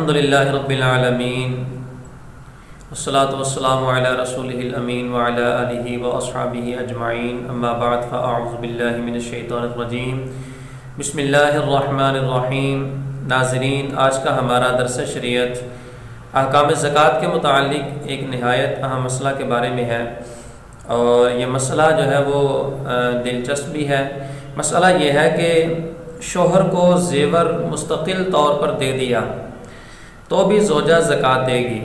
अल्हम्दुलिल्लाहि रब्बिल आलमीन वस्सलातु वस्सलामु अला रसूलिहिल अमीन व अला आलिहि व अस्हाबिहि अजमाइन अम्मा बाद फ़अऊज़ु बिल्लाहि मिनश शैतानिर रजीम बिस्मिल्लाहिर रहमानिर रहीम। नाज़रीन, आज का हमारा दर्स शरीयत अहकाम ज़कात के मुताल्लिक़ एक नहायत अहम मसला के बारे में है और ये मसला जो है वो दिलचस्प भी है। मसला ये है कि शोहर को ज़ेवर मुस्तकिल तौर पर दे दिया तो भी ज़ौजा ज़कात देगी।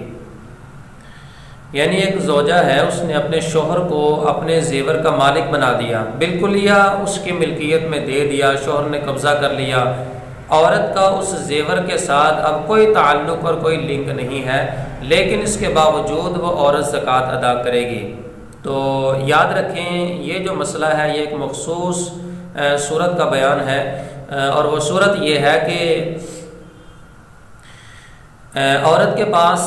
यानी एक ज़ौजा है, उसने अपने शोहर को अपने ज़ेवर का मालिक बना दिया, बिल्कुल या उसकी मिल्कियत में दे दिया, शोहर ने कब्ज़ा कर लिया। औरत का उस ज़ेवर के साथ अब कोई ताल्लुक़ और कोई लिंक नहीं है, लेकिन इसके बावजूद वो औरत ज़कात अदा करेगी। तो याद रखें, ये जो मसला है ये एक मखसूस सूरत का बयान है और वो सूरत ये है कि औरत के पास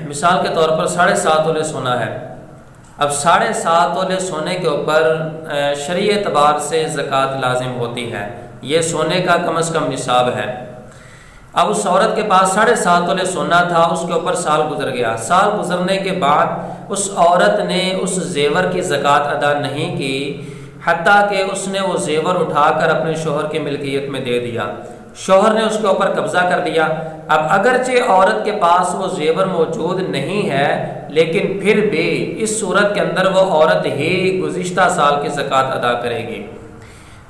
मिसाल के तौर पर 7.5 तोले सोना है। अब 7.5 तोले सोने के ऊपर शरई एतबार से ज़कात लाजिम होती है। ये सोने का कम से कम निसाब है। अब उस औरत के पास 7.5 तोले सोना था, उसके ऊपर साल गुजर गया। साल गुजरने के बाद उस औरत ने उस ज़ेवर की ज़कात अदा नहीं की, हत्ता कि उसने वो ज़ेवर उठाकर अपने शोहर की मिल्कियत में दे दिया। शोहर ने उसके ऊपर कब्ज़ा कर दिया। अब अगरचे औरत के पास वो ज़ेवर मौजूद नहीं है, लेकिन फिर भी इस सूरत के अंदर वो औरत ही गुज़िश्ता साल की ज़कात अदा करेगी,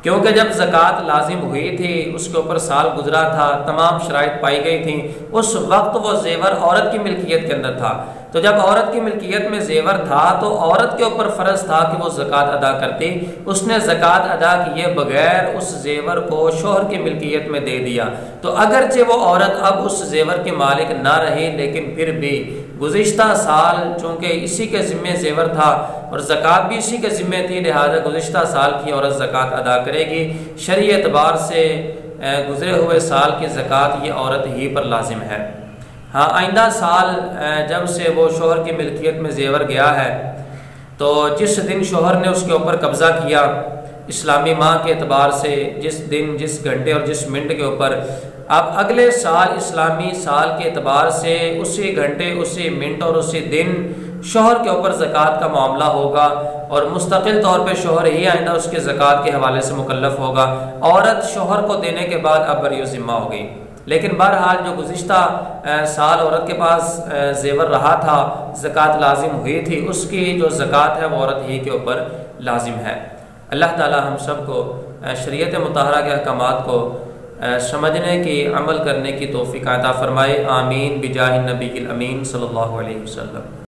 क्योंकि जब ज़कात लाजिम हुई थी उसके ऊपर साल गुजरा था, तमाम शराइत पाई गई थी, उस वक्त वो ज़ेवर औरत की मिल्कियत के अंदर था। तो जब औरत की मिल्कियत में ज़ेवर था तो औरत के ऊपर फ़र्ज़ था कि वो ज़कात अदा करती। उसने ज़कात अदा किए बगैर उस ज़ेवर को शोहर की मिल्कियत में दे दिया। तो अगरचे वो औरत अब उस ज़ेवर की मालिक ना रही, लेकिन फिर भी गुज़िश्ता साल चूँकि इसी के ज़िम्मे ज़ेवर था और ज़कात भी इसी के ज़िम्मे थी, लिहाजा गुज़िश्ता साल की औरत ज़कात अदा करेगी। शरई एतबार से गुज़रे हुए साल की ज़कात ये औरत ही पर लाजिम है। हाँ, आइंदा साल जब से वो शोहर की मिल्कियत में ज़ेवर गया है तो जिस दिन शोहर ने उसके ऊपर कब्ज़ा किया इस्लामी माह के एतबार से, जिस दिन, जिस घंटे और जिस मिनट के ऊपर, अब अगले साल इस्लामी साल के एतबार से उसी घंटे, उसी मिनट और उसी दिन शोहर के ऊपर ज़कात का मामला होगा और मुस्तकिल तौर पे शोहर ही आइंदा उसके ज़कात के हवाले से मुकल्लफ होगा। औरत शोहर को देने के बाद अब बरी ज़िम्मा हो गई। लेकिन बहरहाल जो गुज़िश्ता साल औरत के पास ज़ेवर रहा था, ज़कात लाजिम हुई थी, उसकी जो ज़कात है वो औरत ही के ऊपर लाजिम है। अल्लाह ताला हम सब को शरीयत मुताहरा के अहकामात को समझने की, अमल करने की तौफ़ीक़ अता फ़रमाए। आमीन बिजाहिन नबील अमीन सल्लल्लाहु अलैहि वसल्लम।